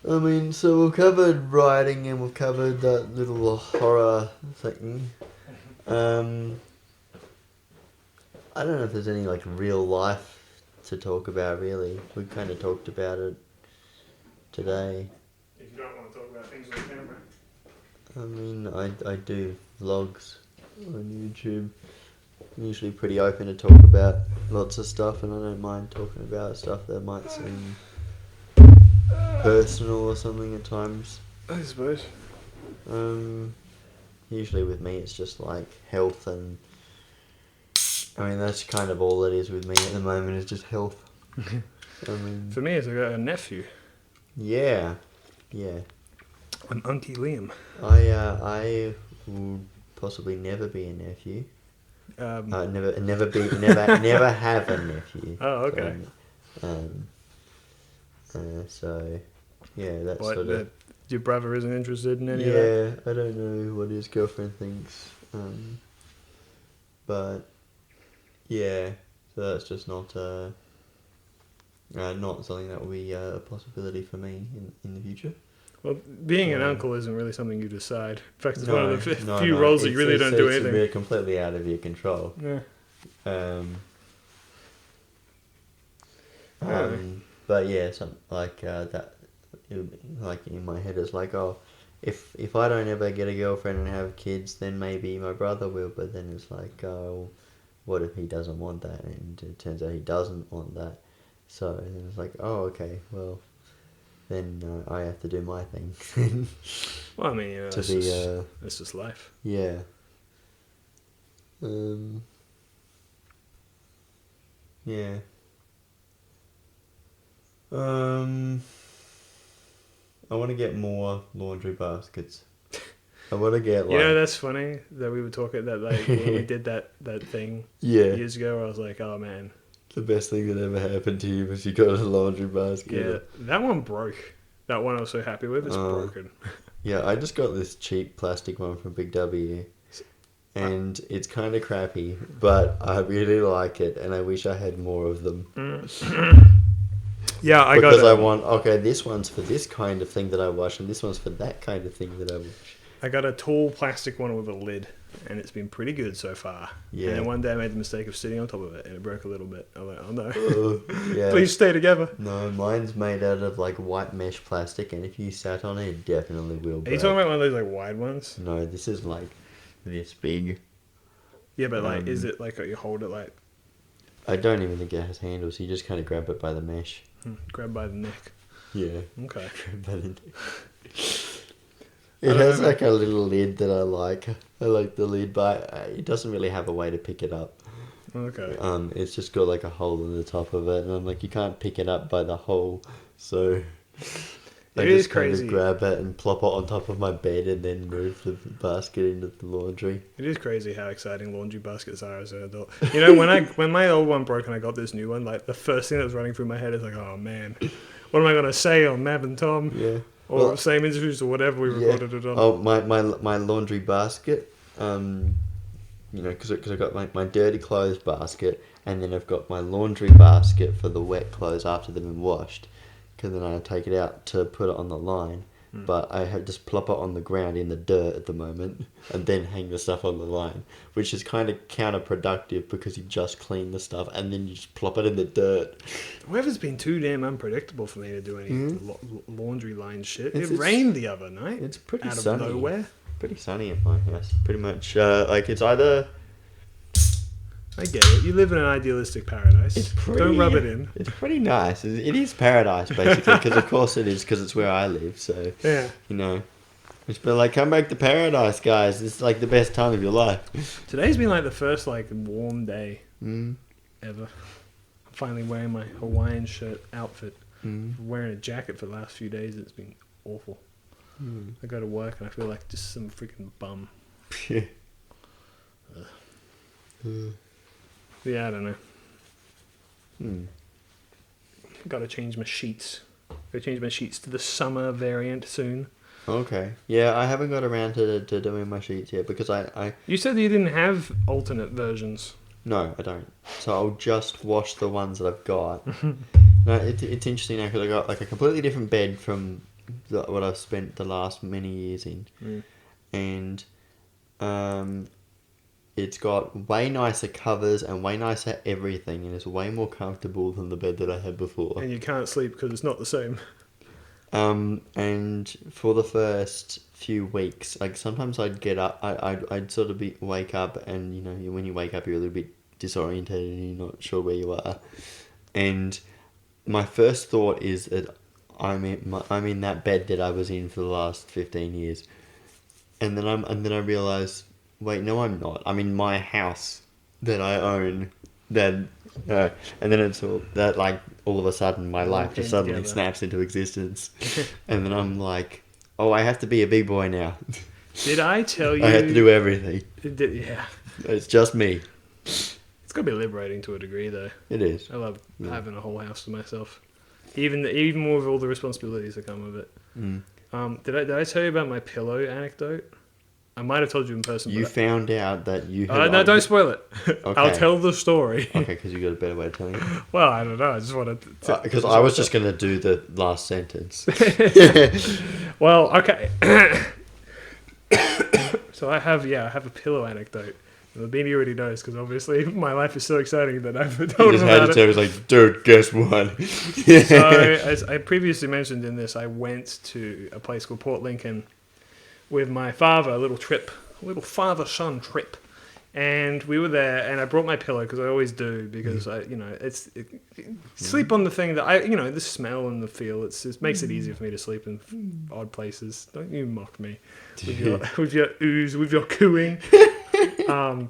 I mean, so we've covered writing and we've covered that little horror thing. I don't know if there's any like real life to talk about really. We kind of talked about it today. If you don't want to talk about things on camera. I mean, I do vlogs on YouTube. I'm usually pretty open to talk about lots of stuff, and I don't mind talking about stuff that might seem personal or something at times. I suppose. Usually with me it's just like health, and I mean that's kind of all it is with me at the moment, is just health. I mean, For me, it's like a nephew, yeah. an Uncle Liam. I will possibly never be a nephew. Never have a nephew. Oh, okay. So yeah, that's What, sort of. your brother isn't interested in any of Yeah, I don't know what his girlfriend thinks. But yeah, so that's just not something that will be a possibility for me in the future. Well, being an Yeah. uncle isn't really something you decide. In fact, it's No, one of the no, few no, roles that you it's- really don't do it's anything. really completely out of your control. Yeah. But yeah, some like that. Like in my head, it's like, oh, if I don't ever get a girlfriend and have kids, then maybe my brother will. But then it's like, oh, what if he doesn't want that? And it turns out he doesn't want that. So then it's like, oh, okay, well, then I have to do my thing. Well, I mean, you know, To it's be, just life. Yeah. Yeah. I want to get more laundry baskets. I want to get like. You know, that's funny that we were talking that like when we did that thing Yeah. years ago. Where I was like, oh man, The best thing that ever happened to you was you got a laundry basket. yeah, that one broke. That one I was so happy with. It's broken. Yeah, I just got this cheap plastic one from Big W. And it's kind of crappy, but I really like it, and I wish I had more of them. Yeah, I Because got. I want, okay, this one's for this kind of thing that I wash, and this one's for that kind of thing that I wash. I got a tall plastic one with a lid, and it's been pretty good so far. Yeah. And then one day I made the mistake of sitting on top of it, and it broke a little bit. I'm like, oh no, Yeah. please stay together. No, mine's made out of like white mesh plastic, and if you sat on it, it definitely will Are break. you talking about one of those like wide ones? No, this is like this big. Yeah, but like, is it like you hold it like I don't even think it has handles. You just kind of grab it by the mesh. grab by the neck? Yeah. Okay. Grab by the neck. It has like a little lid that I like. I like the lid, but it doesn't really have a way to pick it up. Okay. It's just got like a hole in the top of it, and I'm like, you can't pick it up by the hole, so I It just is crazy. kind of grab it and plop it on top of my bed, and then move the basket into the laundry. It is crazy how exciting laundry baskets are as an adult. You know, when my old one broke and I got this new one, like the first thing that was running through my head is like, oh man, what am I gonna say on Mab and Tom? Yeah. Or Well, same interviews or whatever we recorded it on. Oh, my laundry basket. You know, because I got my dirty clothes basket, and then I've got my laundry basket for the wet clothes after they've been washed. Because then I take it out to put it on the line, but I have just plop it on the ground in the dirt at the moment, and then hang the stuff on the line, which is kind of counterproductive because you just clean the stuff and then you just plop it in the dirt. The weather's been too damn unpredictable for me to do any laundry line shit. It's- It rained the other night. It's pretty out sunny. of nowhere. Pretty sunny at my house. Pretty much, like it's either. I get it. You live in an idealistic paradise. It's pretty, Don't rub it in. It's pretty nice. It is paradise, basically, because of course it is, because it's where I live. So, Yeah. you know, it's been like, come back to paradise, guys. It's like the best time of your life. Today's been like the first like warm day Mm. ever. I'm finally wearing my Hawaiian shirt outfit. Mm. I'm wearing a jacket for the last few days. It's been awful. Mm. I go to work and I feel like just some freaking bum. Yeah. Yeah, I don't know. Mm. Got to change my sheets. Got to change my sheets to the summer variant soon. Okay. Yeah, I haven't got around to doing my sheets yet because I You said that you didn't have alternate versions. no, I don't. So I'll just wash the ones that I've got. No, it's interesting now because I got like a completely different bed from what I've spent the last many years in, and it's got way nicer covers and way nicer everything, and it's way more comfortable than the bed that I had before. And you can't sleep because it's not the same. And for the first few weeks, like sometimes I'd get up, I'd sort of wake up, and when you wake up, you're a little bit disorientated and you're not sure where you are. And my first thought is that I'm in that bed that I was in for the last 15 years, and then I realize, wait, no, I'm not. I'm in my house that I own. And then it's all that, like, all of a sudden my life just suddenly snaps into existence, and then I'm like, oh, I have to be a big boy now. Did I tell you? I have to do everything. Yeah. It's just me. It's got to be liberating to a degree, though. It is. I love having a whole house to myself, even more with all the responsibilities that come with it. Did I tell you about my pillow anecdote? I might have told you in person. You found out that you had... no, don't spoil it. Okay. I'll tell the story. Okay, because you got a better way of telling it. Well, I don't know. I just wanted to... Because I was just going to do the last sentence. Well, okay. So I have a pillow anecdote. The Beanie already knows, because obviously my life is so exciting that I've told him about it. I was like, dude, guess what? So, as I previously mentioned in this, I went to a place called Port Lincoln with my father, a little father-son trip. And we were there, and I brought my pillow, because I always do, because sleep on the thing that the smell and the feel, it makes it easier for me to sleep in odd places. Don't you mock me with your ooze, with your cooing. My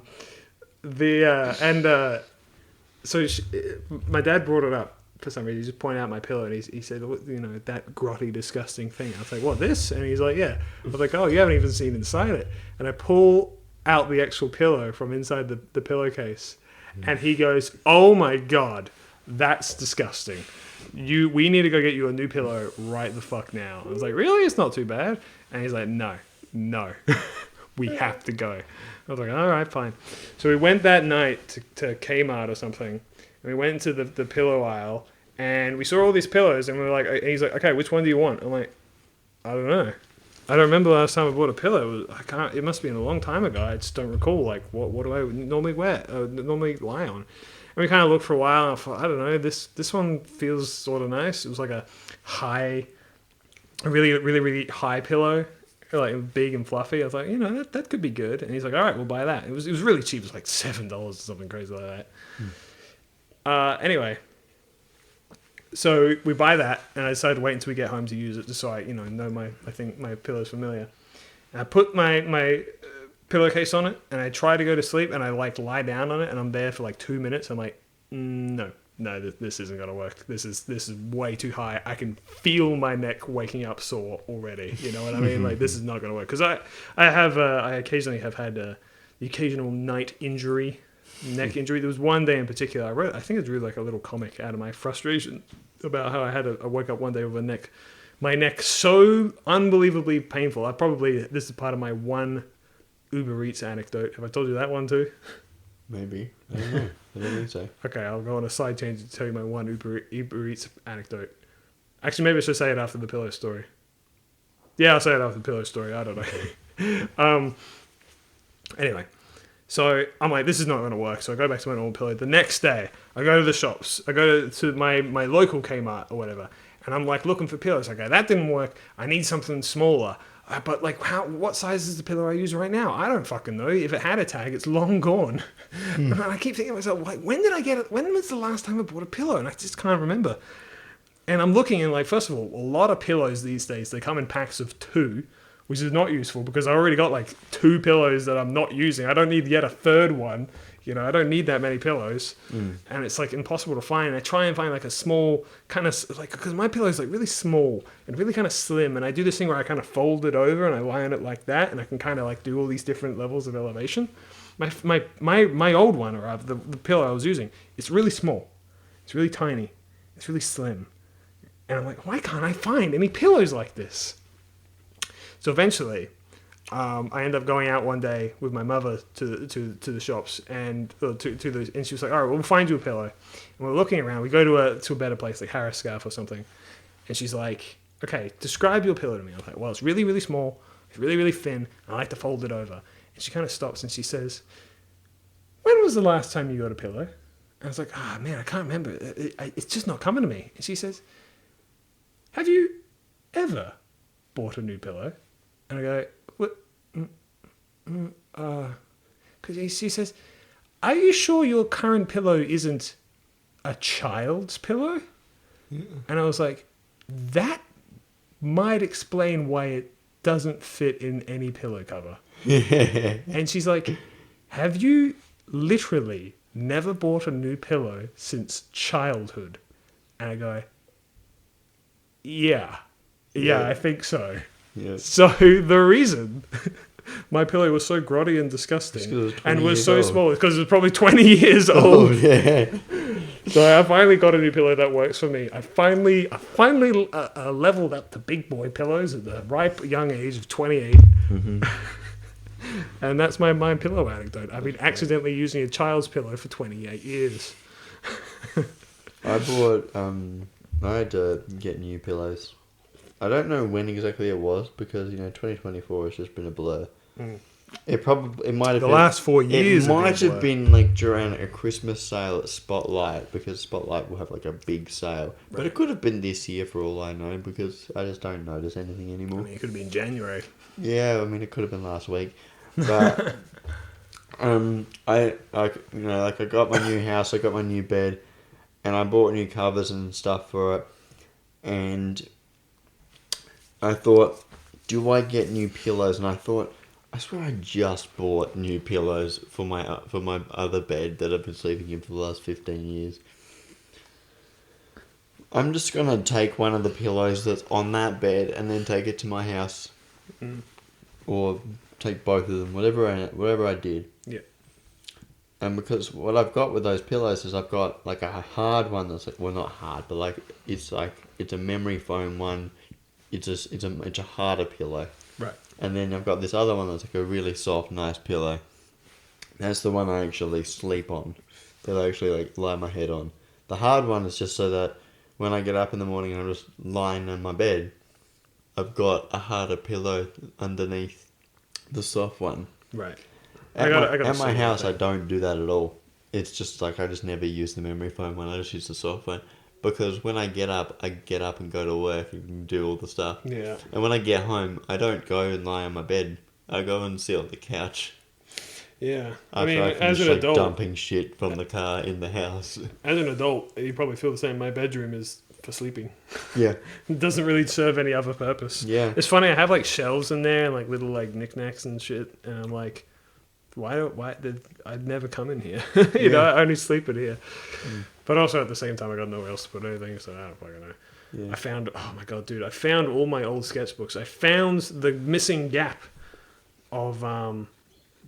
dad brought it up for some reason. He just pointed out my pillow, and he said, that grotty, disgusting thing. I was like, what, this? And he's like, yeah. I was like, oh, you haven't even seen inside it. And I pull out the actual pillow from inside the pillowcase, and he goes, oh my god, that's disgusting. We need to go get you a new pillow right the fuck now. I was like, really? It's not too bad? And he's like, no, we have to go. I was like, all right, fine. So we went that night to Kmart or something, and we went into the pillow aisle, and we saw all these pillows, and we were like, and he's like, okay, which one do you want? I'm like, I don't know. I don't remember the last time I bought a pillow. It must be a long time ago. I just don't recall. Like, what do I normally normally lie on? And we kind of looked for a while, and I thought, I don't know, this one feels sort of nice. It was like a really, really, really high pillow, like big and fluffy. I was like, that could be good. And he's like, all right, we'll buy that. It was really cheap. It was like $7 or something crazy like that. Anyway, so we buy that, and I decided to wait until we get home to use it, just so I think my pillow's familiar. And I put my pillowcase on it, and I try to go to sleep, and I lie down on it, and I'm there for like 2 minutes. I'm like, no, this isn't gonna work. This is way too high. I can feel my neck waking up sore already. You know what I mean? Like, this is not gonna work, because I occasionally have had the occasional neck injury. There was one day in particular I think I drew like a little comic out of my frustration about how I woke up one day with my neck so unbelievably painful. This is part of my one Uber Eats anecdote. Have I told you that one too? Maybe. I don't know. I don't think so. Okay, I'll go on a side tangent to tell you my one Uber Eats anecdote. Actually, maybe I should say it after the pillow story. Yeah, I'll say it after the pillow story. I don't know. Anyway. So I'm like, this is not going to work. So I go back to my normal pillow. The next day, I go to the shops. I go to my local Kmart or whatever. And I'm like looking for pillows. I go, that didn't work. I need something smaller. But like, what size is the pillow I use right now? I don't fucking know. If it had a tag, it's long gone. And I keep thinking to myself, like, when did I get it? When was the last time I bought a pillow? And I just can't remember. And I'm looking, and like, first of all, a lot of pillows these days, they come in packs of 2. Which is not useful, because I already got like 2 pillows that I'm not using. I don't need yet a third one. I don't need that many pillows. And it's like impossible to find. I try and find like a small kind of like, because my pillow is like really small and really kind of slim. And I do this thing where I kind of fold it over and I lie on it like that. And I can kind of like do all these different levels of elevation. My old one, or rather the pillow I was using, it's really small. It's really tiny. It's really slim. And I'm like, why can't I find any pillows like this? So eventually, I end up going out one day with my mother to the shops, and and she was like, all right, we'll find you a pillow. And we're looking around. We go to a better place, like Harris Scarf or something. And she's like, okay, describe your pillow to me. I was like, well, it's really, really small. It's really, really thin. I like to fold it over. And she kind of stops and she says, when was the last time you got a pillow? And I was like, ah, man, I can't remember. It's just not coming to me. And she says, have you ever bought a new pillow? And I go, what? Because she says, are you sure your current pillow isn't a child's pillow? Yeah. And I was like, that might explain why it doesn't fit in any pillow cover. And she's like, have you literally never bought a new pillow since childhood? And I go, yeah, I think so. Yeah. So the reason my pillow was so grotty and disgusting and was so small is because it was probably 20 years old. Oh, yeah. So I finally got a new pillow that works for me. I finally leveled up to big boy pillows at the ripe young age of 28. Mm-hmm. And that's my pillow anecdote. I've been accidentally using a child's pillow for 28 years. I had to get new pillows. I don't know when exactly it was because 2024 has just been a blur. Mm. It might have been the last 4 years. It might have been like during a Christmas sale at Spotlight because Spotlight will have like a big sale. Right. But it could have been this year for all I know because I just don't notice anything anymore. I mean, it could have been January. Yeah, I mean it could have been last week. But I got my new house, I got my new bed, and I bought new covers and stuff for it, and I thought, do I get new pillows? And I thought, I swear I just bought new pillows for my other bed that I've been sleeping in for the last 15 years. I'm just going to take one of the pillows that's on that bed and then take it to my house. Mm. Or take both of them, whatever I did. Yeah. And because what I've got with those pillows is I've got like a hard one that's like, well, not hard, but like it's a memory foam one. It's a harder pillow. Right. And then I've got this other one that's like a really soft, nice pillow. That's the one I actually sleep on. That I actually like lie my head on. The hard one is just so that when I get up in the morning and I'm just lying on my bed, I've got a harder pillow underneath the soft one. Right. At my house, I don't do that at all. It's just like I just never use the memory foam one. I just use the soft one. Because when I get up and go to work and do all the stuff. Yeah. And when I get home, I don't go and lie on my bed. I go and sit on the couch. Yeah. As an adult, dumping shit from the car in the house. As an adult, you probably feel the same. My bedroom is for sleeping. Yeah. It doesn't really serve any other purpose. Yeah. It's funny, I have like shelves in there and like little like knickknacks and shit, and I'm like, I'd never come in here. you know, I only sleep in here. Mm. But also at the same time, I got nowhere else to put anything, so I don't fucking know. Yeah. I found all my old sketchbooks. I found the missing gap of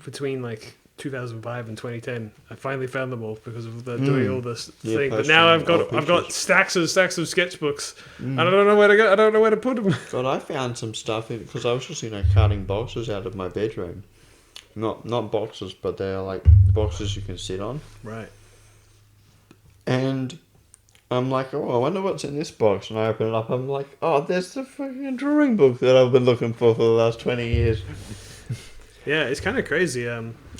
between like 2005 and 2010. I finally found them all because of doing all this thing. But now I've got stacks of sketchbooks. Mm. And I don't know where to go. I don't know where to put them. God, I found some stuff because I was just cutting boxes out of my bedroom. Not boxes, but they're like boxes you can sit on. Right. And I'm like, oh, I wonder what's in this box. And I open it up. I'm like, oh, there's the fucking drawing book that I've been looking for the last 20 years. Yeah, it's kind of crazy.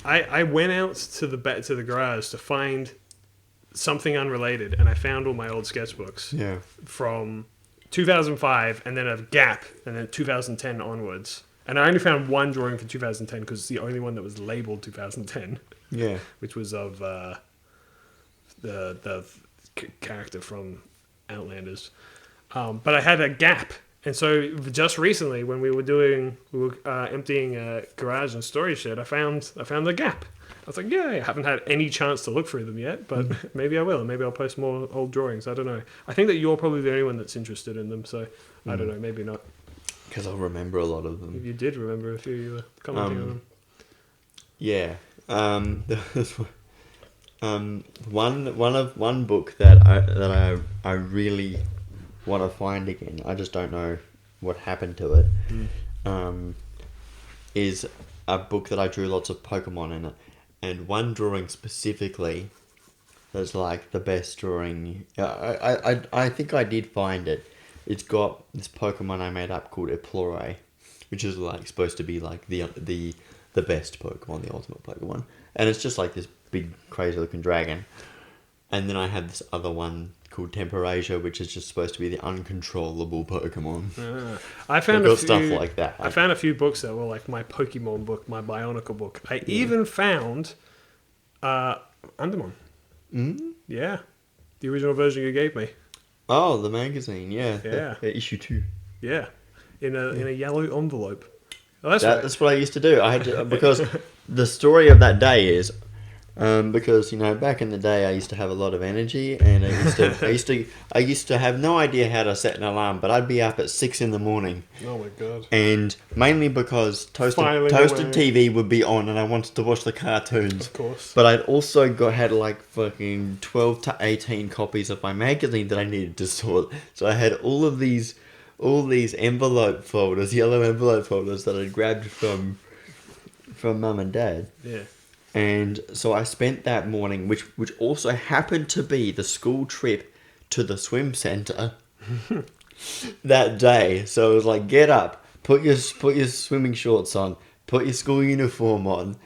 I went out to the garage to find something unrelated, and I found all my old sketchbooks. Yeah. From 2005, and then a gap, and then 2010 onwards. And I only found one drawing for 2010 because it's the only one that was labeled 2010. Yeah. Which was of the character from Outlanders. But I had a gap. And so just recently when we were emptying a garage and storage shed, I found the gap. I was like, yeah, I haven't had any chance to look through them yet, but maybe I will. Maybe I'll post more old drawings. I don't know. I think that you're probably the only one that's interested in them, so I don't know, maybe not. Because I'll remember a lot of them. If you did remember a few, you were commenting on them. Yeah. One book that I really want to find again. I just don't know what happened to it. Is a book that I drew lots of Pokemon in it, and one drawing specifically that's like the best drawing. I think I did find it, it's got this Pokemon I made up called Eplore, which is like supposed to be like the best Pokemon, the ultimate Pokemon, and it's just like this big crazy looking dragon. And then I have this other one called Temperasia, which is just supposed to be the uncontrollable Pokemon. I found I've a got few, stuff like that. I found a few books that were like my Pokemon book, my Bionicle book. I even found Undermon. Mm? Yeah, the original version you gave me. Oh, the magazine, yeah. Yeah. Issue 2. Yeah, in a yellow envelope. Oh, that's right. That's what I used to do. I had to, because the story of that day is because back in the day I used to have a lot of energy, and I used to have no idea how to set an alarm, but I'd be up at 6 in the morning. Oh my god! And mainly because toasted TV would be on, and I wanted to watch the cartoons. Of course. But I'd also had like fucking 12 to 18 copies of my magazine that I needed to sort. So I had all these envelope folders, yellow envelope folders that I'd grabbed from Mum and Dad. Yeah. And so I spent that morning, which also happened to be the school trip to the swim centre that day. So it was like, get up, put your swimming shorts on, put your school uniform on,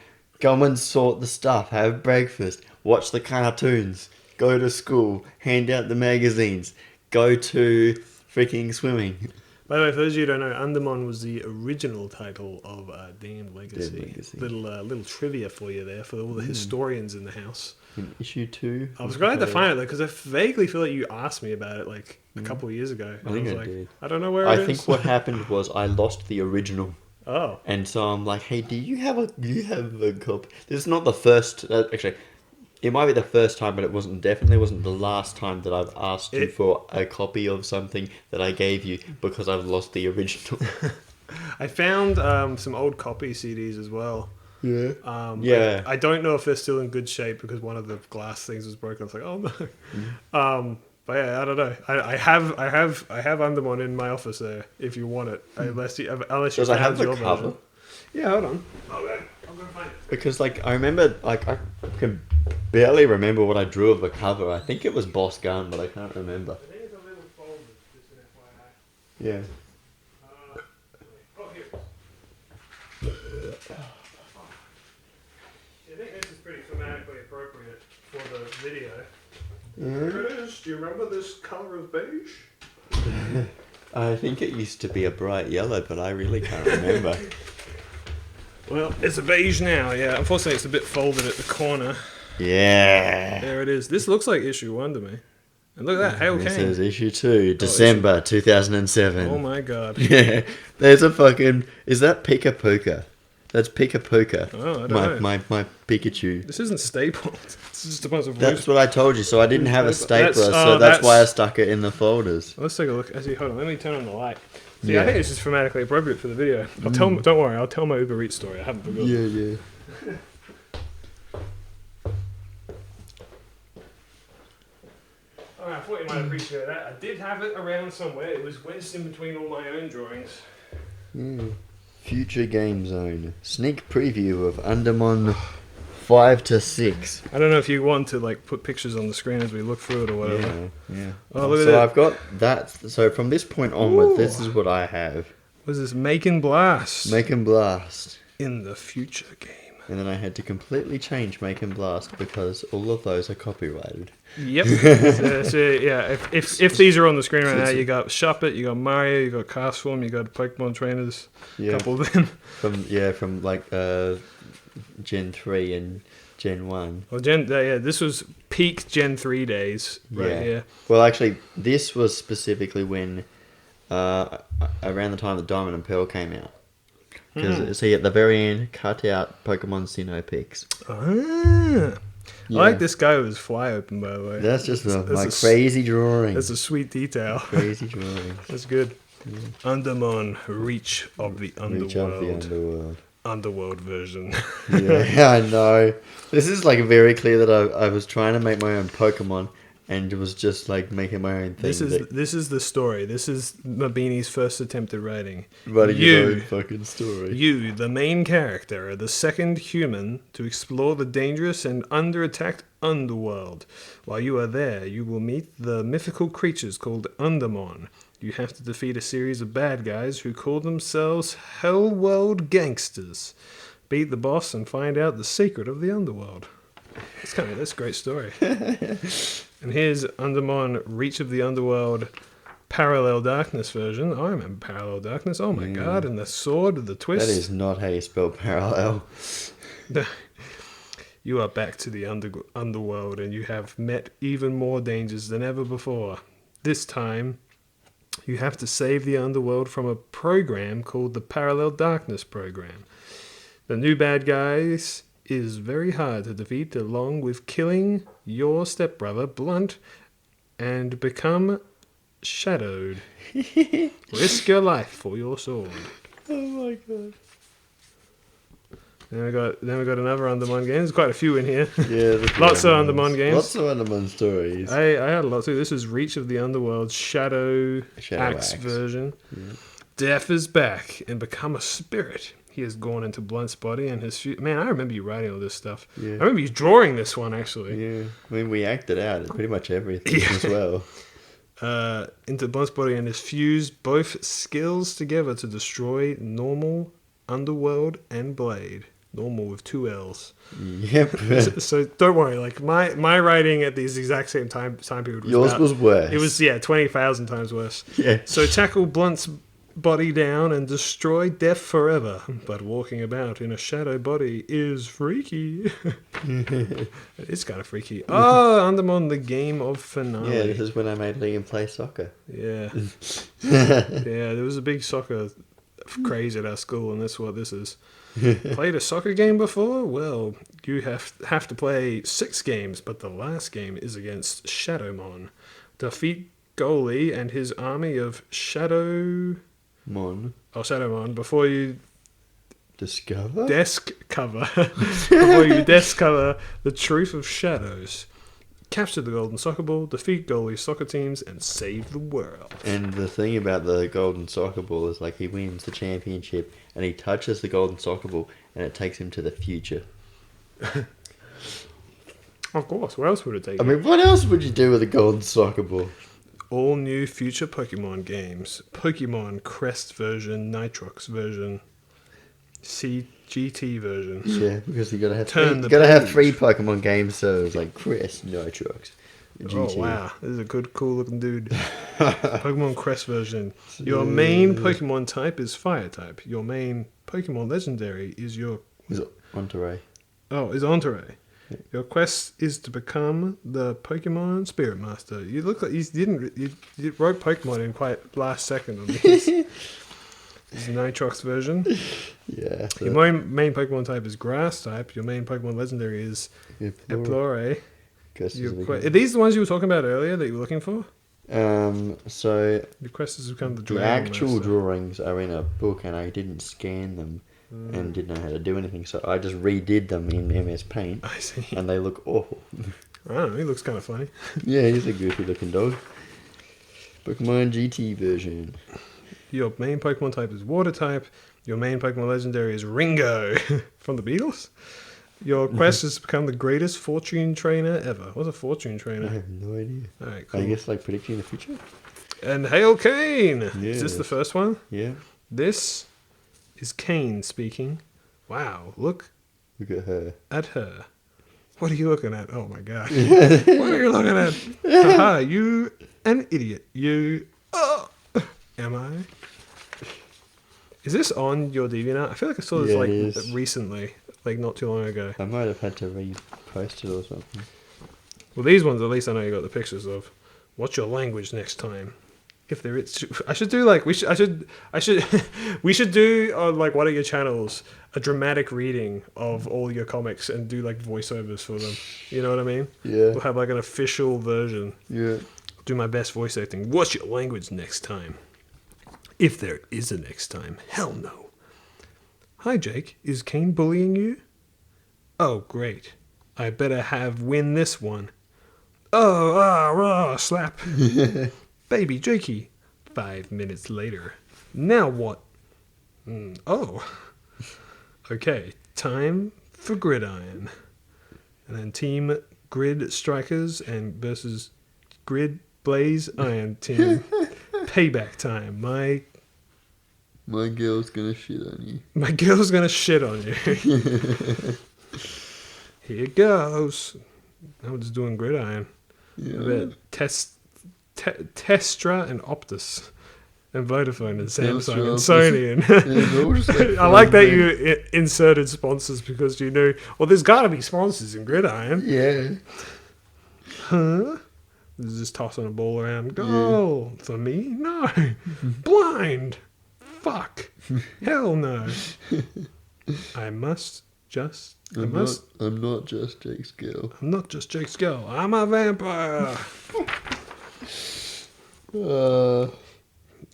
go and sort the stuff, have breakfast, watch the cartoons, go to school, hand out the magazines, go to freaking swimming. By the way, for those of you who don't know, Undermon was the original title of Damned Legacy. Damned Legacy. Little trivia for you there, for all the historians in the house. In issue 2. I was glad to find it though, because I vaguely feel like you asked me about it like a couple of years ago. I think was I like, did. I don't know where it I is. think what happened was I lost the original. Oh. And so I'm like, hey, do you have a copy? This is not the first. Actually, it might be the first time, but definitely wasn't the last time that I've asked you for a copy of something that I gave you because I've lost the original. I found some old copy CDs as well. Yeah. Yeah. I don't know if they're still in good shape because one of the glass things was broken. I was like, oh no. But yeah, I don't know. I have Undermon in my office there if you want it. Unless you Does I have the cover? Version. Yeah, hold on. Okay, I'm gonna find it. Because like I remember, like I can barely remember what I drew of the cover. I think it was Boss Gun, but I can't remember. I think it's a little folded, just an FYI. Yeah. Oh, here. I think this is pretty thematically appropriate for the video. Here it is. Do you remember this color of beige? I think it used to be a bright yellow, but I really can't remember. Well, it's a beige now, yeah. Unfortunately, it's a bit folded at the corner. Yeah. There it is. This looks like issue 1 to me. And look at that, Hale Kane. This is issue 2, December 2007. Oh my god. Yeah. There's a fucking... Is that Pika Puka? That's Pika Puka. Oh, I don't know. My Pikachu. This isn't stapled. This is just a bunch of That's what I told you, so I didn't have a stapler, That's- so that's why I stuck it in the folders. Let's take a look. Actually, hold on. Let me turn on the light. See, Yeah. I think this is thematically appropriate for the video. Don't worry. I'll tell my Uber Eats story. I haven't forgotten. Yeah. Alright, I thought you might appreciate that. I did have it around somewhere. It was wedged in between all my own drawings. Future Game Zone. Sneak preview of Undermon 5 to 6. I don't know if you want to like put pictures on the screen as we look through it or whatever. Yeah. Oh, look at So that. I've got that. So from this point onwards, Ooh. this is what I have. What is this? Make Blast Make and Blast. in the future game. And then I had to completely change Make and Blast because all of those are copyrighted. Yep. So, yeah, if these are on the screen right now, you got Shop It, you got Mario, you got Cast Form, you got Pokemon Trainers, a couple of them. From like Gen 3 and Gen 1. Well, this was peak Gen 3 days right here. Well, actually, this was specifically when around the time that Diamond and Pearl came out. Because see at the very end, cut out Pokemon Sinnoh pics. Ah. Yeah. I like this guy with his fly open, by the way. That's just That's crazy drawing. That's a sweet detail. Crazy drawing. That's good. Yeah. Undermon, Reach of the Underworld. Reach of the Underworld. Underworld version. Yeah, I know. This is like very clear that I was trying to make my own Pokemon and was just like making my own thing. This is the story. This is Mabini's first attempt at writing. Writing your own fucking story. You, the main character, are the second human to explore the dangerous and under-attacked underworld. While you are there, you will meet the mythical creatures called Undermon. You have to defeat a series of bad guys who call themselves Hell World Gangsters. Beat the boss and find out the secret of the underworld. That's a great story. And here's Undermon Reach of the Underworld Parallel Darkness version. I remember Parallel Darkness. Oh my god, and the sword, the twist. That is not how you spell parallel. You are back to the underworld and you have met even more dangers than ever before. This time, you have to save the underworld from a program called the Parallel Darkness Program. The new bad guys is very hard to defeat, along with killing your stepbrother, Blunt, and become shadowed. Risk your life for your sword. Oh my god. Then we got another Undermon game. There's quite a few in here. Yeah, Lots of Undermon games. Lots of Undermon stories. I had a lot too. This is Reach of the Underworld Shadow Axe version. Yeah. Death is back and become a spirit. He has gone into Blunt's body and his man, I remember you writing all this stuff. Yeah. I remember you drawing this one actually. Yeah. I mean, we acted out pretty much everything as well. Into Blunt's body and has fused both skills together to destroy normal, underworld, and blade. Normal with 2 L's. Yep. So don't worry. Like my writing at these exact same time period was yours was worse. It was 20,000 times worse. Yeah. So tackle Blunt's body down and destroy Death forever. But walking about in a shadow body is freaky. It's kind of freaky. Oh, Undermon, the game of finale. Yeah, this is when I made Liam play soccer. Yeah. Yeah, there was a big soccer craze at our school, and that's what this is. Played a soccer game before? Well, you have to play 6 games, but the last game is against Shadowmon. Defeat goalie and his army of Shadowmon before you discover the truth of shadows. Capture the golden soccer ball, defeat goalie soccer teams, and save the world. And the thing about the golden soccer ball is, like, he wins the championship and he touches the golden soccer ball and it takes him to the future. Of course, where else would it take you? I mean, what else would you do with a golden soccer ball? All new future Pokemon games. Pokemon Crest version, Nitrox version, CGT version. Yeah, because you gotta have three Pokemon games, so it's like Crest, Nitrox, GT. Oh wow, this is a cool looking dude. Pokemon Crest version. Your main Pokemon type is Fire type. Your main Pokemon legendary is Entei. Oh, is Entei. Yeah. Your quest is to become the Pokemon Spirit Master. You look like you wrote Pokemon in quite last second on this. This is the Nitrox version. Yeah. Your main Pokemon type is Grass type. Your main Pokemon legendary is Eploray. Are these the ones you were talking about earlier that you were looking for? So the quest has become the actual drawings are in a book, and I didn't scan them and didn't know how to do anything, so I just redid them in MS Paint. I see. And they look awful. I don't know. He looks kind of funny. Yeah, he's a goofy looking dog. Pokemon GT version. Your main Pokemon type is Water type. Your main Pokemon legendary is Ringo from the Beatles. Your quest is to become the greatest fortune trainer ever. What's a fortune trainer? I have no idea. All right, cool. I guess like predicting the future. And Hale Kane. Yes. Is this the first one? Yeah. This is Kane speaking. Wow, look at her. What are you looking at? Oh my god. What are you looking at? Haha, you an idiot. You. Oh. Am I? Is this on your DeviantArt? I feel like I saw this recently, like not too long ago. I might have had to repost it or something. Well, these ones at least I know you got the pictures of. What's your language next time? If there is, I should do like we should do on like one of your channels a dramatic reading of all your comics and do like voiceovers for them. You know what I mean? Yeah. We'll have like an official version. Yeah. I'll do my best voice acting. What's your language next time? If there is a next time. Hell no. Hi, Jake. Is Kane bullying you? Oh, great. I better win this one. Oh, slap. Baby Jakey. 5 minutes later. Now what? Oh. Okay, time for Gridiron. And then Team Grid Strikers and versus Grid Blaze Iron Team. payback time. My girl's gonna shit on you. My girl's gonna shit on you. Here goes. I'm just doing gridiron. Yeah. Testra and Optus. And Vodafone and Samsung and Telstra, Sony. they're all just like I like that phone you inserted sponsors because you knew, well, there's got to be sponsors in gridiron. Yeah. Huh? Just tossing a ball around. Goal for me? No. Blind. Fuck. Hell no. I'm not just Jake's girl. I'm not just Jake's girl. I'm a vampire.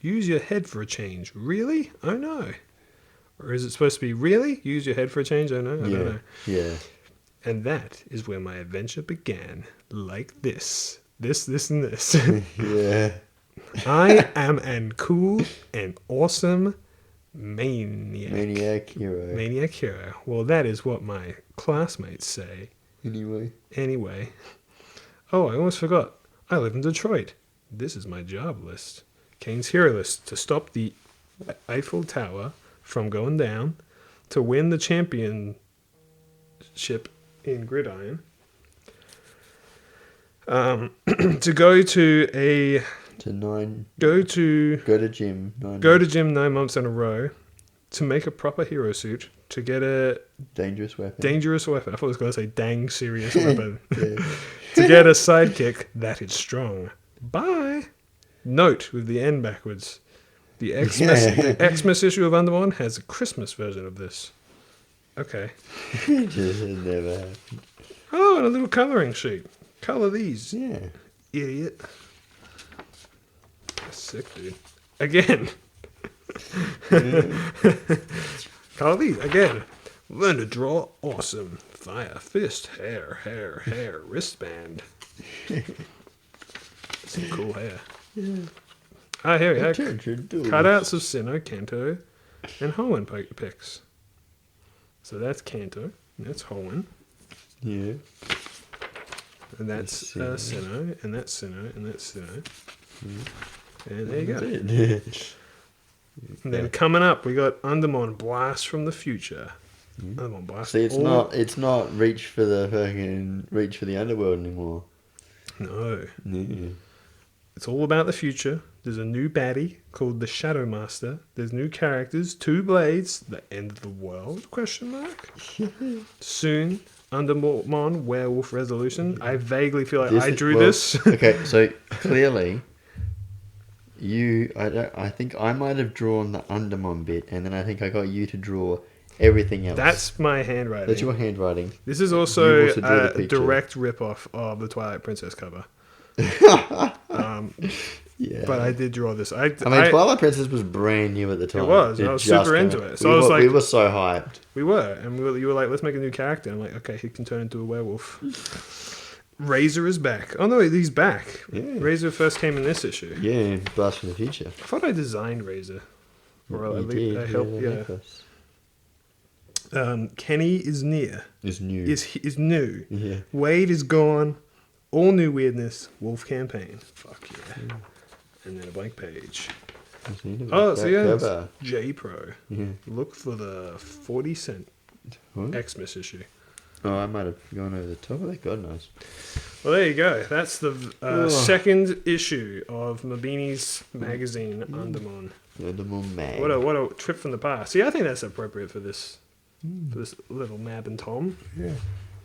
Use your head for a change. Really? Oh no. Or is it supposed to be really? Use your head for a change? Oh no. I don't know. Yeah. And that is where my adventure began. Like this. This, and this. Yeah. I am an cool and awesome maniac. Maniac hero. Maniac hero. Well, that is what my classmates say. Anyway. Oh, I almost forgot. I live in Detroit. This is my job list. Kane's hero list. To stop the Eiffel Tower from going down. To win the championship in gridiron. To go to a... Go to gym 9 months in a row. To make a proper hero suit. To get a... Dangerous weapon. I thought it was going to say dang serious weapon. To get a sidekick that is strong. Bye. Note with the N backwards. The Xmas issue of Undermon has a Christmas version of this. Okay. It just never happened. Oh, and a little colouring sheet. Colour these. Yeah. Idiot. That's sick, dude. Again. Colour these. Again. Learn to draw. Awesome. Fire. Fist. Hair. Wristband. Some cool hair. Yeah. Ah, here we go. Cutouts of Sinnoh, Kanto, and Hoenn pics. So that's Kanto. That's Hoenn. Yeah. And that's Sinnoh, and that's Sinnoh, and that's Sinnoh. And there you go. And then coming up, we got Undermon Blast from the Future. Undermon Blast. See, it's not reach for the underworld anymore. No. Yeah. It's all about the future. There's a new baddie called the Shadow Master. There's new characters, 2 blades, the end of the world, question mark. Soon, Undermon Werewolf Resolution. I vaguely feel like I drew this. Okay, so clearly, I think I might have drawn the Undermon bit, and then I think I got you to draw everything else. That's my handwriting. That's your handwriting. This is also a direct rip-off of the Twilight Princess cover. Yeah. But I did draw this. I mean, Twilight Princess was brand new at the time. It was. I was super into it. So we were so hyped. We were, and you were like, let's make a new character. I'm like, okay, he can turn into a werewolf. Razor is back. Oh no, he's back. Yeah. Razor first came in this issue. Yeah, Blast from the Future. I thought I designed Razor. Or at You least did, I helped. Yeah. Kenny is near. Is new. Is new. Yeah. Wade is gone. All new weirdness. Wolf campaign. Fuck yeah. And then a blank page. Oh, so yeah, J Pro. Yeah. Look for the 40-cent Xmas issue. Oh, I might have gone over the top of that. God knows. Well, there you go. That's the second issue of Mabini's magazine, Undermon. Undermon Mag. What a trip from the past. See, I think that's appropriate for this little Mab and Tom. Yeah.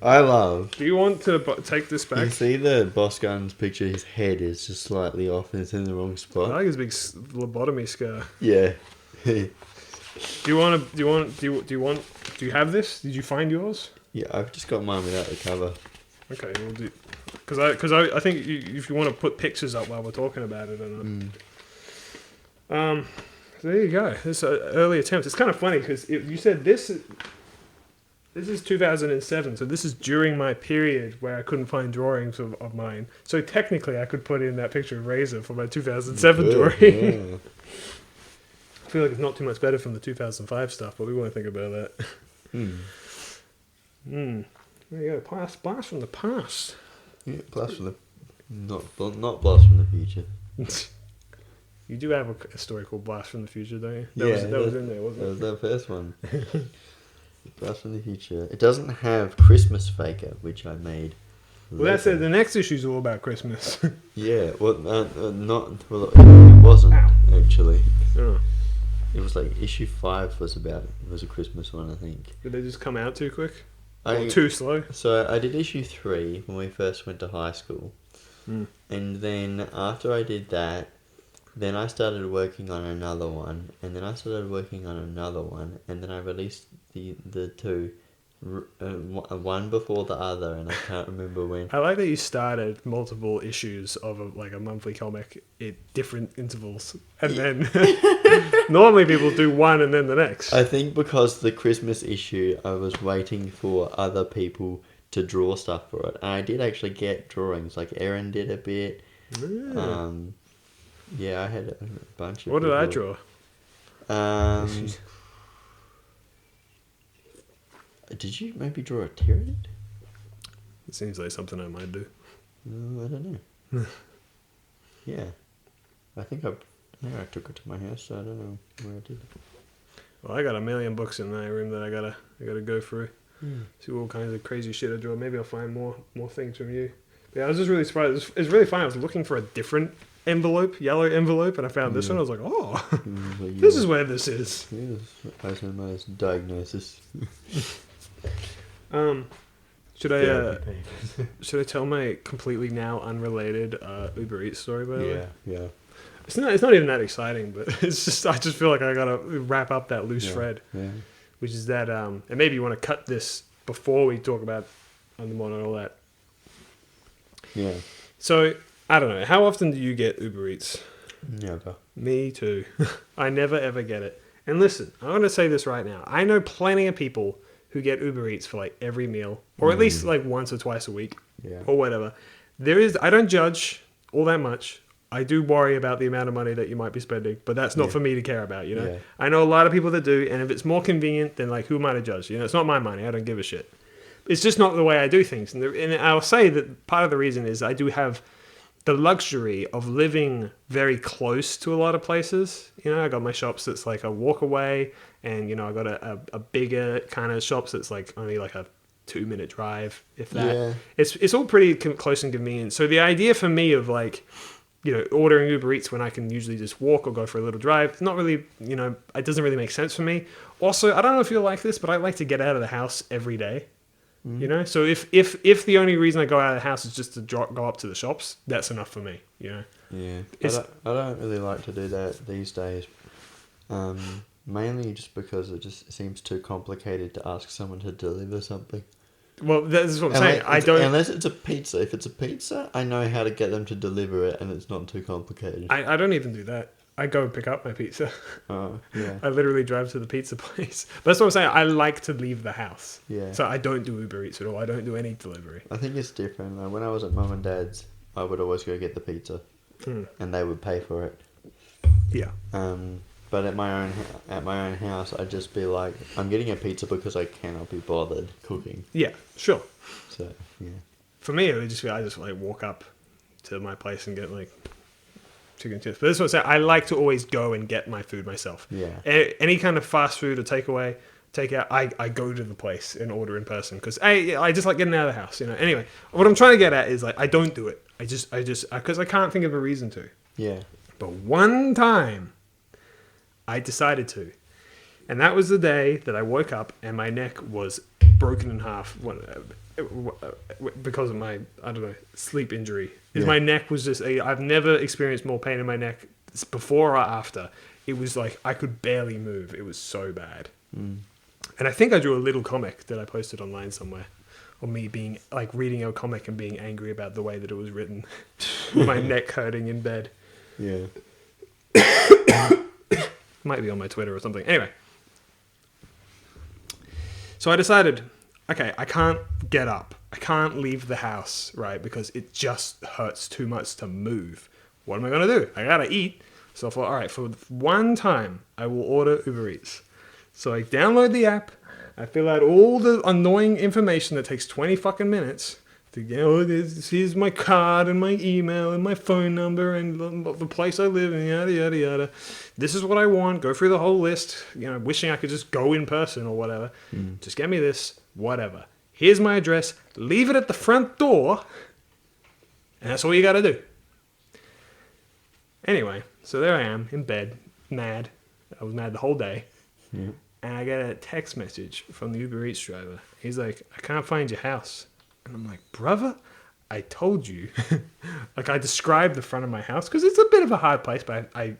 I love. Do you want to take this back? You see the Boss Gun's picture? His head is just slightly off and it's in the wrong spot. I like his big lobotomy scar. Yeah. Do you have this? Did you find yours? Yeah, I've just got mine without the cover. Okay, we'll do. Because I think if you want to put pictures up while we're talking about it or not. So there you go. This early attempts. It's kind of funny because you said this. This is 2007, so this is during my period where I couldn't find drawings of mine. So technically, I could put in that picture of Razor for my 2007 drawing. Yeah. I feel like it's not too much better from the 2005 stuff, but we won't think about that. There you go. Blast from the past. Yeah, blast from the not blast from the future. You do have a story called Blast from the Future, don't you? That Yeah, was in there, That wasn't was it? that first one. Blast from the Future. It doesn't have Christmas Faker, which I made. Well, that's it. later. The next issue's all about Christmas. Yeah, well, not. Well, it wasn't Ow. actually. Oh. It was like issue 5 was a Christmas one, I think. Did they just come out too quick? I Or too slow? So I did issue 3 when we first went to high school, Mm. and then after I did that, then I started working on another one, and then I started working on another one, and then I released the two, one before the other, and I can't remember when. I like that you started multiple issues of a monthly comic at different intervals, and then normally people do one and then the next. I think because the Christmas issue, I was waiting for other people to draw stuff for it, and I did actually get drawings. Like Erin did a bit. Yeah, I had a bunch of. What did I people. draw? Did you maybe draw a Tyranid? It seems like something I might do. I don't know. Yeah, I think I took it to my house, so I don't know where I did it. Well, I got a million books in my room that I gotta go through. See all kinds of crazy shit I draw. Maybe I'll find more things from you. But yeah, I was just really surprised. It's really funny. I was looking for a different envelope, yellow envelope, and I found this one. I was like, oh, this is where this is. Yes, Eisenmeyer's diagnosis. Should I should I tell my completely now unrelated Uber Eats story by the way? Yeah. It's not even that exciting, but it's just I just feel like I gotta wrap up that loose thread, which is that and maybe you want to cut this before we talk about Undermon and all that. Yeah. So I don't know. How often do you get Uber Eats? Never. Me too. I never ever get it. And listen, I want to say this right now. I know plenty of people who get Uber Eats for like every meal, or at least like once or twice a week, or whatever. I don't judge all that much. I do worry about the amount of money that you might be spending, but that's not for me to care about, you know? Yeah. I know a lot of people that do, and if it's more convenient, then like, who am I to judge? You know, it's not my money. I don't give a shit. It's just not the way I do things. And I'll say that part of the reason is I do have the luxury of living very close to a lot of places. You know, I got my shops that's like a walk away, and, you know, I got a bigger kind of shops that's like only like a 2-minute drive, if that. Yeah. It's all pretty close and convenient. So the idea for me of like, you know, ordering Uber Eats when I can usually just walk or go for a little drive, it's not really, you know, it doesn't really make sense for me. Also, I don't know if you're like this, but I like to get out of the house every day. You know, so if the only reason I go out of the house is just to go up to the shops, that's enough for me. You know. Yeah. I don't really like to do that these days. Mainly just because it just seems too complicated to ask someone to deliver something. Well, that's what I'm saying. I don't. Unless it's a pizza. If it's a pizza, I know how to get them to deliver it, and it's not too complicated. I don't even do that. I go and pick up my pizza. Oh, yeah. I literally drive to the pizza place. But that's what I'm saying. I like to leave the house. Yeah. So I don't do Uber Eats at all. I don't do any delivery. I think it's different. Like when I was at Mum and Dad's, I would always go get the pizza, and they would pay for it. Yeah. But at my own house, I'd just be like, I'm getting a pizza because I cannot be bothered cooking. Yeah, sure. So yeah. For me, it would just be I just like walk up to my place and get like chicken chips. But this is what I'm saying. I like to always go and get my food myself. Yeah. Any kind of fast food or takeaway, takeout, I go to the place and order in person because I just like getting out of the house. You know. Anyway, what I'm trying to get at is like I don't do it. I just because I can't think of a reason to. Yeah. But one time, I decided to. And that was the day that I woke up and my neck was broken in half because of my, I don't know, sleep injury. Yeah. My neck was just, I've never experienced more pain in my neck before or after. It was like, I could barely move. It was so bad. And I think I drew a little comic that I posted online somewhere. Or me being, like, reading a comic and being angry about the way that it was written. With my neck hurting in bed. Yeah. Might be on my Twitter or something. Anyway. So I decided, okay, I can't get up. I can't leave the house, right? Because it just hurts too much to move. What am I going to do? I got to eat. So I thought, all right, for one time, I will order Uber Eats. So I download the app. I fill out all the annoying information that takes 20 fucking minutes. Here's my card and my email and my phone number and the place I live and yada yada yada. This is what I want. Go through the whole list. Wishing I could just go in person or whatever. Just get me this, whatever. Here's my address. Leave it at the front door. And that's all you got to do. Anyway, so there I am in bed, mad. I was mad the whole day. Yeah. And I get a text message from the Uber Eats driver. He's like, I can't find your house. And I'm like, brother, I told you. Like, I described the front of my house because it's a bit of a hard place, but I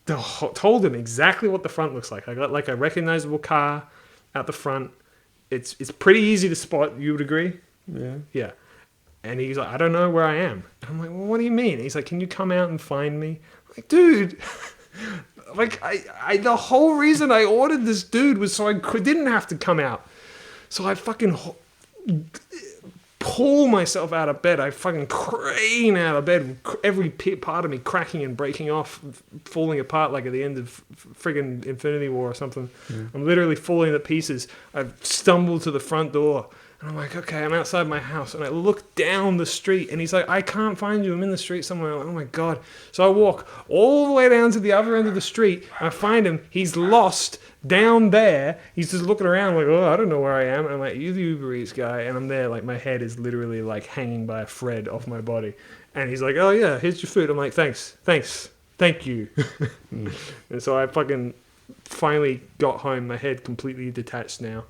told him exactly what the front looks like. I got like a recognizable car out the front. It's pretty easy to spot, you would agree? Yeah. Yeah. And he's like, I don't know where I am. And I'm like, well, what do you mean? And he's like, can you come out and find me? I'm like, dude, like the whole reason I ordered this dude was so I didn't have to come out. So I fucking pull myself out of bed. I fucking crane out of bed, every part of me cracking and breaking off, falling apart like at the end of friggin' Infinity War or something. Yeah. I'm literally falling to pieces. I've stumbled to the front door. And I'm like, okay, I'm outside my house. And I look down the street. And he's like, I can't find you. I'm in the street somewhere. I'm like, oh, my God. So I walk all the way down to the other end of the street. I find him. He's lost down there. He's just looking around like, oh, I don't know where I am. And I'm like, you're the Uber Eats guy. And I'm there. Like, my head is literally, like, hanging by a thread off my body. And he's like, oh, yeah, here's your food. I'm like, thanks. Thank you. And so I fucking finally got home. My head completely detached now.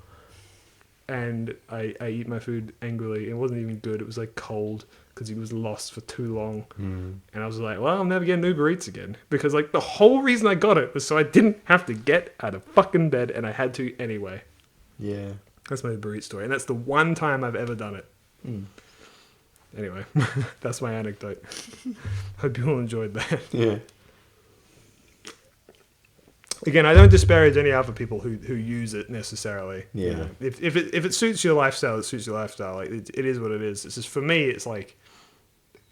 And I eat my food angrily. It wasn't even good. It was like cold because he was lost for too long. And I was like, well, I'll never get an Uber Eats again. Because like the whole reason I got it was so I didn't have to get out of fucking bed, and I had to anyway. Yeah. That's my Uber Eats story. And that's the one time I've ever done it. Anyway, that's my anecdote. Hope you all enjoyed that. Yeah. Again, I don't disparage any other people who use it necessarily. Yeah. You know, if it suits your lifestyle, it suits your lifestyle. Like it is what it is. It's just for me. It's like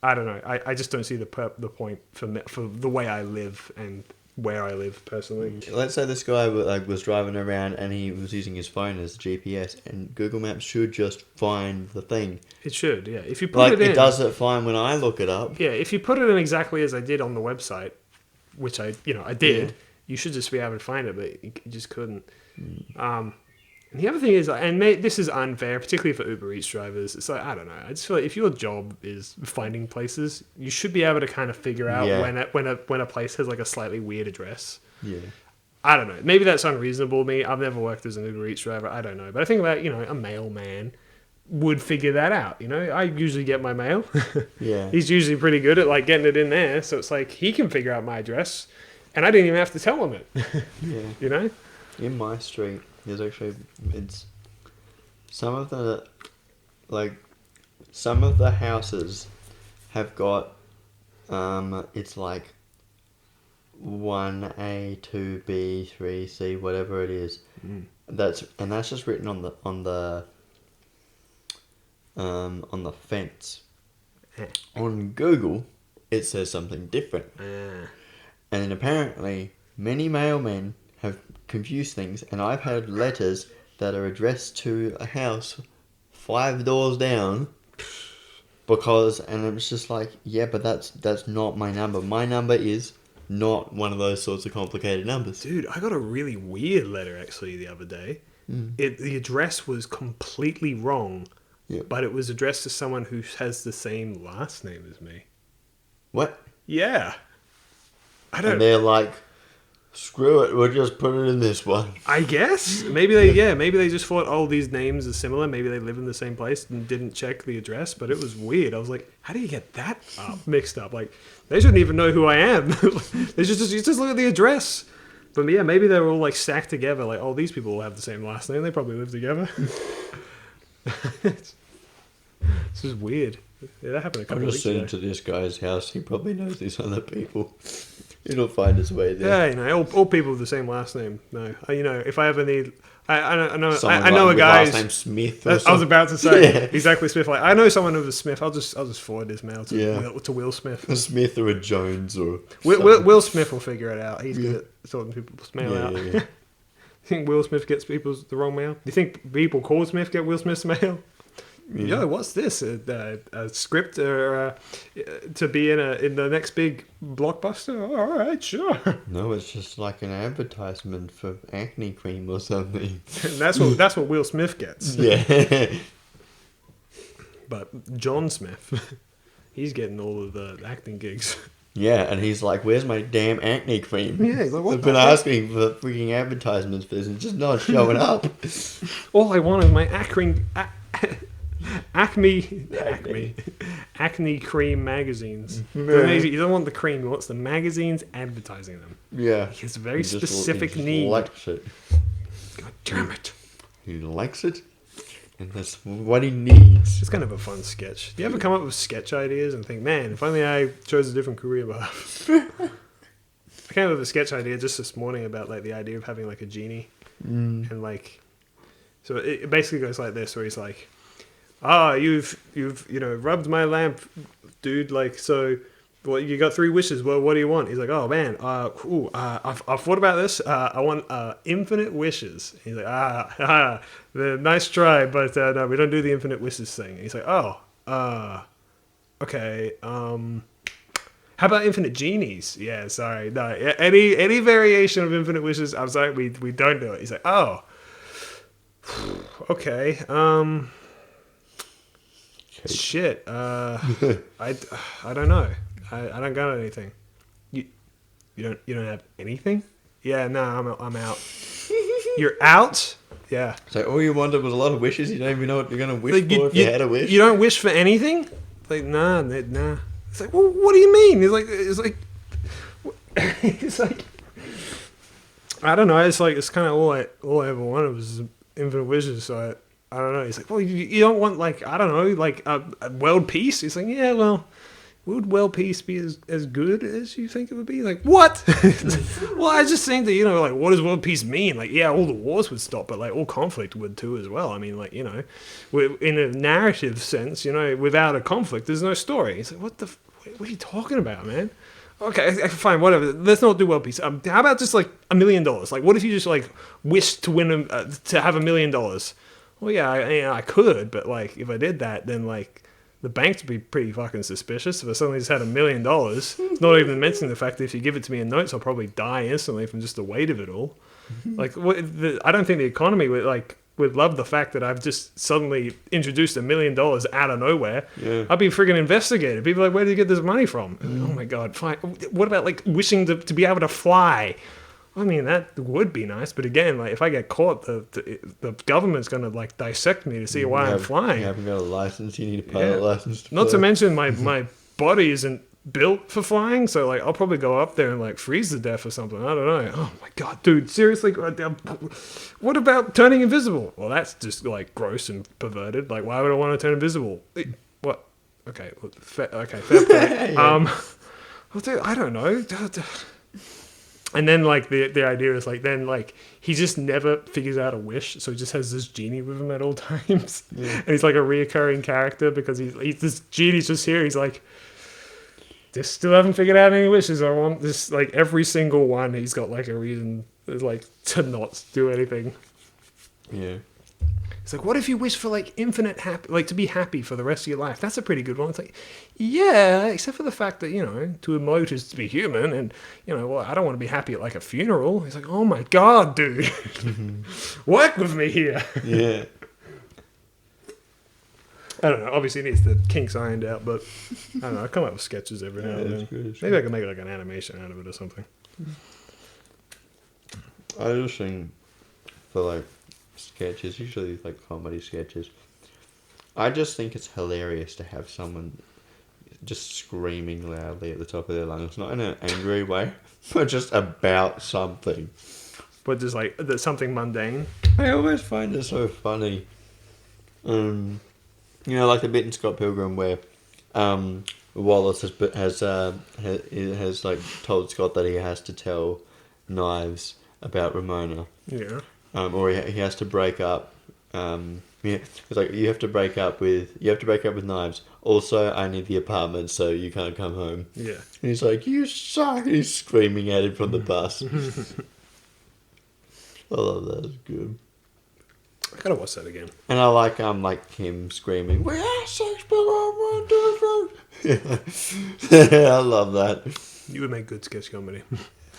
I don't know. I just don't see the point for the way I live and where I live personally. Let's say this guy was driving around and he was using his phone as GPS, and Google Maps should just find the thing. It should, yeah. If you put it in, it does it fine when I look it up. Yeah, if you put it in exactly as I did on the website, which I did. Yeah. You should just be able to find it, but you just couldn't. And the other thing is, and this is unfair, particularly for Uber Eats drivers. It's like, I don't know. I just feel like if your job is finding places, you should be able to kind of figure out when a place has like a slightly weird address. Yeah. I don't know. Maybe that's unreasonable to me. I've never worked as an Uber Eats driver. I don't know. But I think about, a mailman would figure that out. I usually get my mail. Yeah. He's usually pretty good at like getting it in there. So it's like he can figure out my address. And I didn't even have to tell him it. Yeah. In my street, it's some of the houses have got, it's like 1A, 2B, 3C, whatever it is. That's just written on the fence. On Google, it says something different. And then apparently, many mailmen have confused things, and I've had letters that are addressed to a house 5 doors down, and it's just like, yeah, but that's not my number. My number is not one of those sorts of complicated numbers. Dude, I got a really weird letter actually the other day. The address was completely wrong, but it was addressed to someone who has the same last name as me. What? Yeah. And they're like, screw it, we'll just put it in this one. I guess. Maybe they just thought, oh, these names are similar. Maybe they live in the same place and didn't check the address, but it was weird. I was like, how do you get that mixed up? Like, they shouldn't even know who I am. They just look at the address. But yeah, maybe they were all like stacked together. Like, oh, these people all have the same last name. They probably live together. This is weird. Yeah, that happened a couple of weeks ago. I'm just sitting to this guy's house. He probably knows these other people. He'll find his way there. Yeah, all people with the same last name. No, if I ever need, I know someone a guy. Last name Smith. I was about to say exactly Smith. Like I know someone who was Smith. I'll just forward his mail to Will Smith. A Smith or a Jones or. Will Smith will figure it out. He's good at sorting people's mail out. Yeah. You think Will Smith gets the wrong mail? Do you think people called Smith get Will Smith's mail? yo, what's this? A script or to be in the next big blockbuster? All right, sure. No, it's just like an advertisement for acne cream or something. And that's what Will Smith gets. Yeah. But John Smith, he's getting all of the acting gigs. Yeah, and he's like, "Where's my damn acne cream?" Yeah, he's like, "What I've the been fuck?" asking for freaking advertisements for this, and it's just not showing up. All I want is my acne cream magazines. He doesn't want the cream; he wants the magazines advertising them. Yeah, He has a very he just- specific he just need. Likes it. God damn it! He likes it, and that's what he needs. It's kind of a fun sketch. Do you ever come up with sketch ideas and think, man, if only I chose a different career path? I came up with a sketch idea just this morning about like the idea of having like a genie, and like, so it basically goes like this, where he's like, you've rubbed my lamp, dude. Like, so, well, you got 3 wishes. Well, what do you want? He's like, oh man, I've thought about this. I want infinite wishes. He's like, nice try, but no, we don't do the infinite wishes thing. And he's like, okay. How about infinite genies? Yeah, sorry, no, any variation of infinite wishes. I'm sorry, we don't do it. He's like, oh, okay. Shit. I don't know. I don't got anything. You don't have anything? Yeah, no, I'm out. You're out? Yeah. So all you wanted was a lot of wishes. You don't even know what you're gonna wish Like, for if you had a wish. You don't wish for anything? Like, nah. It's like, well, what do you mean? It's like, I don't know. It's like, it's kind of all I ever wanted was infinite wishes. So I don't know. He's like, well, you don't want like, I don't know, like a world peace. He's like, yeah, well, would world peace be as good as you think it would be? Like, what? Well, I just think that, like, what does world peace mean? Like, yeah, all the wars would stop, but like all conflict would too as well. I mean, like, in a narrative sense, without a conflict, there's no story. He's like, what are you talking about, man? Okay, fine, whatever. Let's not do world peace. How about just like $1 million? Like, what if you just like wish to win to have $1 million? Well, yeah, I could, but like if I did that, then like the banks would be pretty fucking suspicious if I suddenly just had $1 million. Not even mentioning the fact that if you give it to me in notes, I'll probably die instantly from just the weight of it all. Like, I don't think the economy would love the fact that I've just suddenly introduced $1 million out of nowhere. Yeah. I'd be friggin' investigated. People are like, where did you get this money from? Oh my god, fine. What about like wishing to be able to fly? I mean, that would be nice, but again, like if I get caught, the government's gonna like dissect me to see why I'm flying. You haven't got a license. You need a pilot license. Not to mention my body isn't built for flying, so like I'll probably go up there and like freeze to death or something. I don't know. Oh my god, dude, seriously, what about turning invisible? Well, that's just like gross and perverted. Like, why would I want to turn invisible? What? Okay, fair play. Well, dude, I don't know. And then like the idea is like then like he just never figures out a wish, so he just has this genie with him at all times, and he's like a reoccurring character because he's this genie's just here. He's like, just still haven't figured out any wishes. I want this, like every single one. He's got like a reason like to not do anything. Yeah. It's like, what if you wish for like infinite happy, like to be happy for the rest of your life? That's a pretty good one. It's like, yeah, except for the fact that, to emote is to be human, and well, I don't want to be happy at like a funeral. He's like, oh my god, dude, work with me here. Yeah. I don't know. Obviously, it needs the kinks ironed out, but I don't know. I come up with sketches every now and then. Good. Maybe I can make like an animation out of it or something. I just think for like sketches, usually like comedy sketches, I just think it's hilarious to have someone just screaming loudly at the top of their lungs, not in an angry way, but just about something. But just like there's something mundane. I always find it so funny. Like the bit in Scott Pilgrim where Wallace has like told Scott that he has to tell Knives about Ramona. Yeah. Or he has to break up. It's like you have to break up with Knives. Also, I need the apartment, so you can't come home. Yeah. And he's like, "You suck!" And he's screaming at him from the bus. I love that. It's good. I gotta watch that again. And I like him screaming, "We are six people, 1, 2, 3." I love that. You would make good sketch comedy.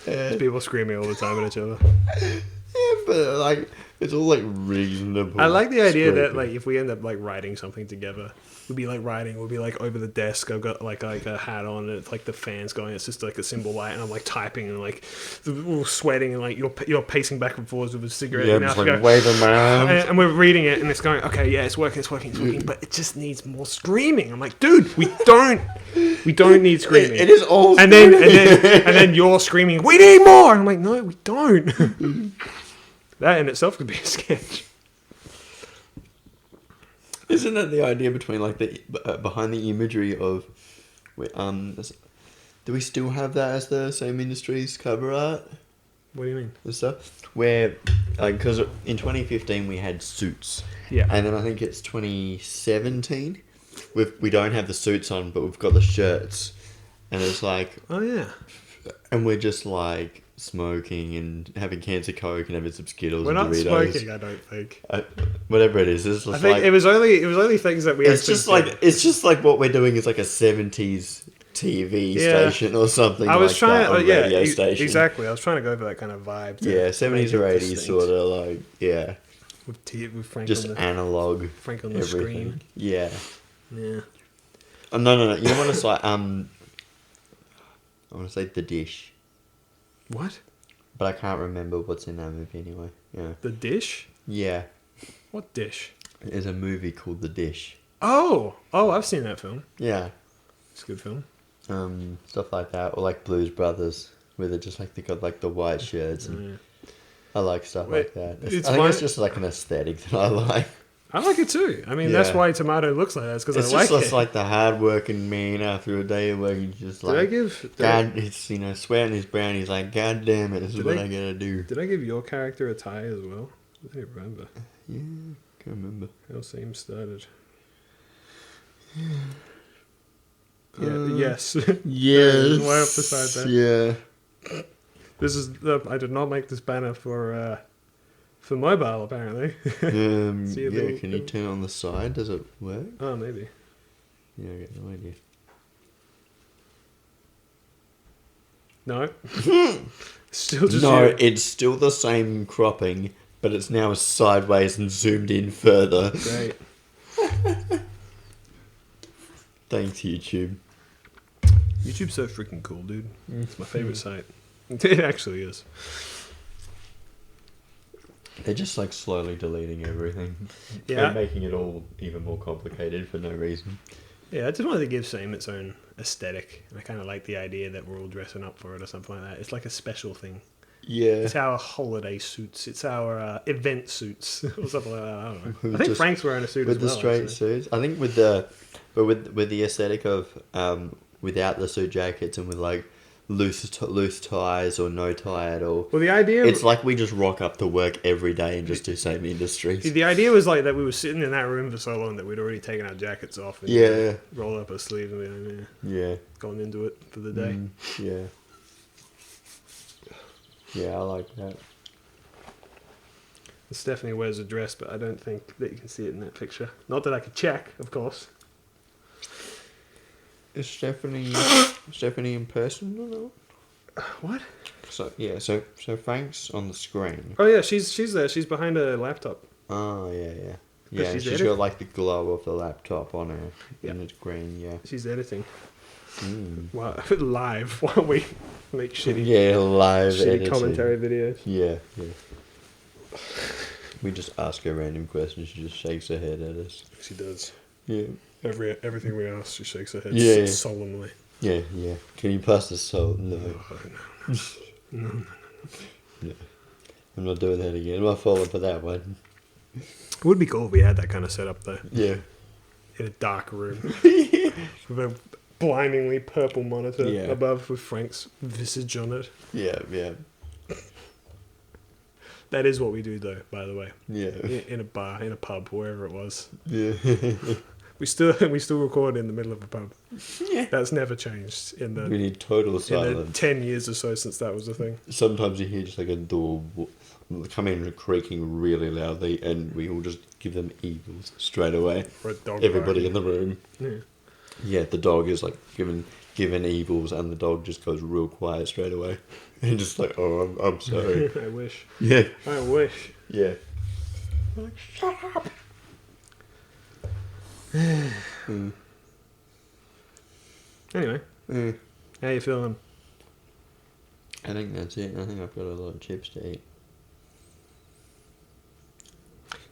Yeah. People screaming all the time at each other. Yeah, but like it's all like reasonable. I like the idea that screaming. like if we end up like writing something together, we'd be like writing. We'll be like over the desk. I've got like a hat on, and it's like the fans going. It's just like a symbol light, and I'm like typing and like all sweating, and like you're pacing back and forth with a cigarette. Yeah, and just now like I go, waving around. and we're reading it, and it's going, okay, yeah, it's working, but it just needs more screaming. I'm like, dude, we don't need screaming. It is all. and then you're screaming, we need more. And I'm like, no, we don't. That in itself could be a sketch. Isn't that the idea between like the behind the imagery of, do we still have that as the same industry's cover art What do you mean? and stuff? Where, like, because in 2015 we had Suits, Yeah. and then I think it's 2017. We don't have the suits on, but we've got the shirts, and it's like, Oh yeah. and we're just like smoking and having cans of Coke and having some Skittles We're and not Doritos. smoking, I don't think. Whatever it is, it's just I think like it was only things that we. it's actually just did. like it's just like what we're doing is like a 70s TV Yeah. station or something. I was like trying, that, or yeah, radio station. exactly. I was trying to go for that kind of vibe. to Yeah, make 70s it or 80s distinct. sort of like with Frank just on the analog Frank on the everything. screen. Yeah. Yeah. Oh, no. You know what it's like? I want to say The Dish, What? but I can't remember what's in that movie anyway. Yeah. The Dish? Yeah. What dish? There's a movie called The Dish. Oh, I've seen that film. Yeah. It's a good film. Stuff like that, or like Blues Brothers, where they're just like they got like the white shirts, and I like stuff like that. I think it's just like an aesthetic that I like. I like it too. I mean, that's Yeah. why Tomato looks like that. It's because It's I like just it. like the hard-working man after a day of work. He's just Did I like, give? God, it's sweating his brow. And he's like, God damn it, this is Did what I- I gotta do. Did I give your character a tie as well? I don't remember. Yeah, can't remember. How same started. Yeah. Yes. Yes. Way off the side there. Yeah. This is. I did not make this banner for mobile apparently. See a Yeah. little- Can you turn on the side? Does it work? Oh, maybe. Yeah, I got no idea. No. Still just No, you. it's still the same cropping, but it's now sideways and zoomed in further. Great. Thanks, YouTube. YouTube's so freaking cool, dude. It's my favorite site. It actually is. They're just like slowly deleting everything. Yeah. And making it all even more complicated for no reason. Yeah, I just wanted to give Same its own aesthetic. And I kind of like the idea that we're all dressing up for it or something like that. It's like a special thing. Yeah. It's our holiday suits. It's our event suits or something like that. I don't know. I With think just- Frank's wearing a suit With as the well. straight actually. suits. I think with the aesthetic of without the suit jackets and with like loose ties or no tie at all. Well, the idea It's like we just rock up to work every day and just do same industries. the idea was like that we were sitting in that room for so long that we'd already taken our jackets off and Yeah. rolled up our sleeves and be like, Yeah. gone into it for the day. Yeah. Yeah, I like that. Stephanie wears a dress, but I don't think that you can see it in that picture. Not that I could check, of course. Is Stephanie in person or not? What? So yeah, so Frank's on the screen. Oh yeah, she's there. She's behind a laptop. Oh yeah. But Yeah, she's she's editing. got like the glow of the laptop on her Yeah. and it's green, yeah. She's editing. Mm. Wow, live while we make shitty, Yeah, live shitty editing. commentary videos. Yeah. We just ask her random questions, she just shakes her head at us. She does. Yeah. Everything we ask, she shakes her head Yeah. solemnly. Yeah. Can you pass the salt? No. No. No. I'm not doing that again. I'm not falling for that one. It would be cool if we had that kind of setup though, Yeah. in a dark room with a blindingly purple monitor Yeah. above with Frank's visage on it. Yeah. That is what we do though, by the way. Yeah. In a bar, in a pub, wherever it was. Yeah. We still record in the middle of a pub. Yeah. That's never changed in We the need total in the silence. 10 years or so since that was a thing. Sometimes you hear just like a door come in creaking really loudly, and we all just give them evils straight away. Or a dog Everybody in barking. the room. Yeah. Yeah, the dog is like given evils, and the dog just goes real quiet straight away, and just like, oh, I'm sorry. I wish. Yeah, I wish. yeah. Like, shut up. Anyway, how you feeling? I think that's it. I think I've got a lot of chips to eat.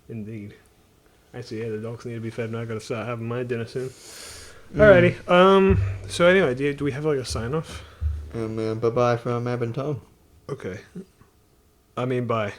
Indeed. Actually, yeah, the dogs need to be fed, and I gotta start having my dinner soon. Alrighty. So anyway, do we have like a sign off? Bye bye from Mab and Tom. Okay. I mean, bye.